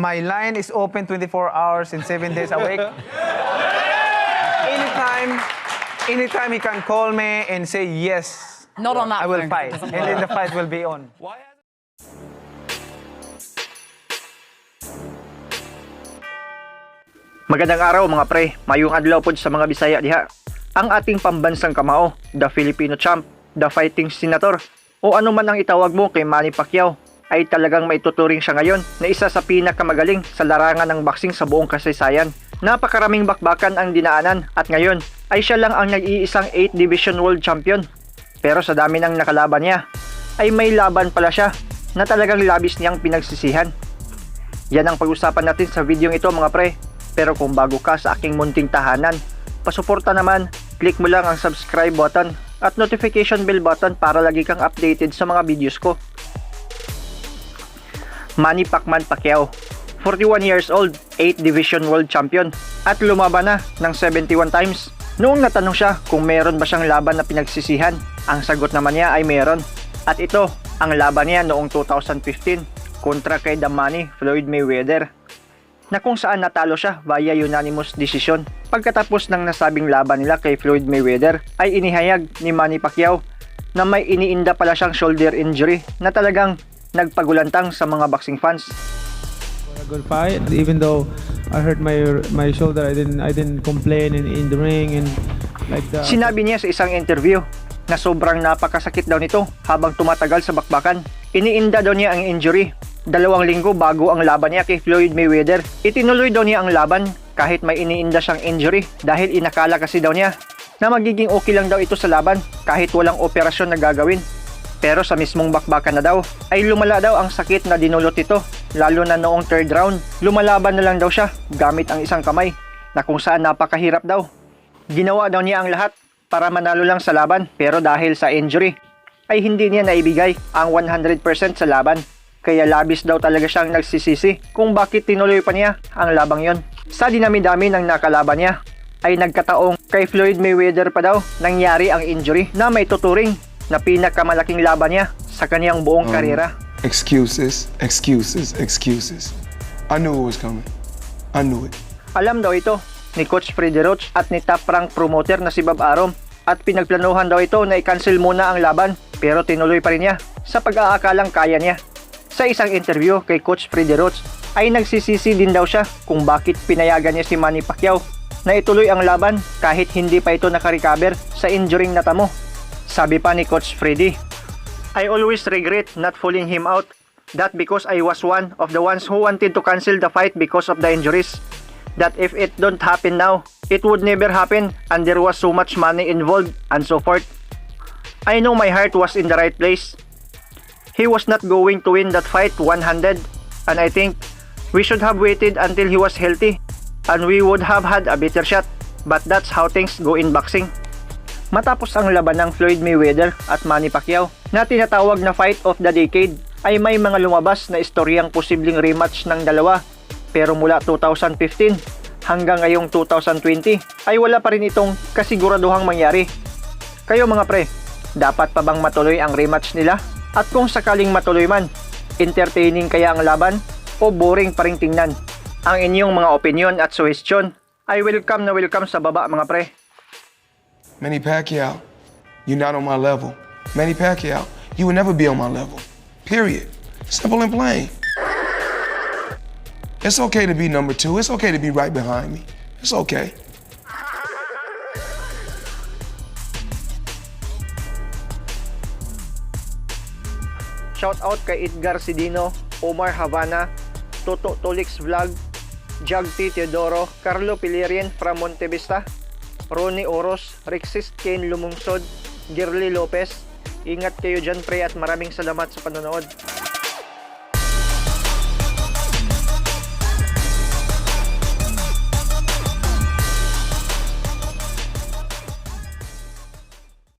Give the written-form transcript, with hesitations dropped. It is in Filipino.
My line is open 24 hours and 7 days a week. Anytime he can call me and say yes. Not on that I will phone. fight. And then the fight will be on. Magandang araw mga pre, mayong adlaw pod sa mga Bisaya diha. Ang ating pambansang kamao, the Filipino champ, the fighting senator, o ano man ang itawag mo kay Manny Pacquiao, ay talagang maituturing siya ngayon na isa sa pinakamagaling sa larangan ng boxing sa buong kasaysayan. Napakaraming bakbakan ang dinaanan at ngayon ay siya lang ang nag-iisang 8 Division World Champion. Pero sa dami ng nakalaban niya, ay may laban pala siya na talagang labis niyang pinagsisihan. Yan ang pag-usapan natin sa video ito mga pre. Pero kung bago ka sa aking munting tahanan, pasuporta naman, click mo lang ang subscribe button at notification bell button para lagi kang updated sa mga videos ko. Manny Pacman Pacquiao, 41 years old, 8 Division World Champion at lumaban na ng 71 times. Noong natanong siya kung meron ba siyang laban na pinagsisihan, ang sagot naman niya ay meron. At ito ang laban niya noong 2015 kontra kay The Money Floyd Mayweather, na kung saan natalo siya via unanimous decision. Pagkatapos ng nasabing laban nila kay Floyd Mayweather ay inihayag ni Manny Pacquiao na may iniinda pala siyang shoulder injury na talagang nagpagulantang sa mga boxing fans. A good fight, even though I hurt my shoulder, I didn't complain in the ring and like that. Sinabi niya sa isang interview na sobrang napakasakit daw nito habang tumatagal sa bakbakan. Iniinda daw niya ang injury 2 linggo bago ang laban niya kay Floyd Mayweather. Itinuloy daw niya ang laban kahit may iniinda siyang injury dahil inakala kasi daw niya na magiging okay lang daw ito sa laban kahit walang operasyon na gagawin. Pero sa mismong bakbakan na daw ay lumala daw ang sakit na dinulot ito, lalo na noong 3rd round. Lumalaban na lang daw siya gamit ang isang kamay na kung saan napakahirap daw. Ginawa daw niya ang lahat para manalo lang sa laban, pero dahil sa injury ay hindi niya naibigay ang 100% sa laban. Kaya labis daw talaga siyang nagsisisi kung bakit tinuloy pa niya ang labang yon. Sa dinami-dami ng nakalaban niya ay nagkataong kay Floyd Mayweather pa daw nangyari ang injury na may tuturing na pinakamalaking laban niya sa kanyang buong karera. Excuses. I knew it was coming. I knew it. Alam daw ito ni Coach Freddie Roach at ni top rank promoter na si Bob Arum, at pinagplanuhan daw ito na i-cancel muna ang laban, pero tinuloy pa rin niya sa pag-aakalang kaya niya. Sa isang interview kay Coach Freddie Roach ay nagsisisi din daw siya kung bakit pinayagan niya si Manny Pacquiao na ituloy ang laban kahit hindi pa ito nakarecover sa injuring natamo. Sabi pa ni Coach Freddie, "I always regret not fooling him out. That because I was one of the ones who wanted to cancel the fight because of the injuries. That if it don't happen now, it would never happen and there was so much money involved and so forth. I know my heart was in the right place. He was not going to win that fight one-handed, and I think we should have waited until he was healthy and we would have had a better shot, but that's how things go in boxing." Matapos ang laban ng Floyd Mayweather at Manny Pacquiao na tinatawag na fight of the decade, ay may mga lumabas na istoryang posibleng rematch ng dalawa, pero mula 2015 hanggang ngayong 2020 ay wala pa rin itong kasiguraduhang mangyari. Kayo mga pre, dapat pa bang matuloy ang rematch nila? At kung sakaling matuloy man, entertaining kaya ang laban o boring pa ring tingnan? Ang inyong mga opinion at suggestion ay welcome na welcome sa baba mga pre. Manny Pacquiao, you're not on my level. Manny Pacquiao, you will never be on my level. Period. Simple and plain. It's okay to be number 2. It's okay to be right behind me. It's okay. Shout out kay Edgar Sidino, Omar Havana, Toto Tolix Vlog, Jag T. Teodoro, Carlo Pilerian from Montevista, Ronnie Oros, Rexis Kane Lumungsod, Girly Lopez. Ingat kayo dyan pre at maraming salamat sa panonood.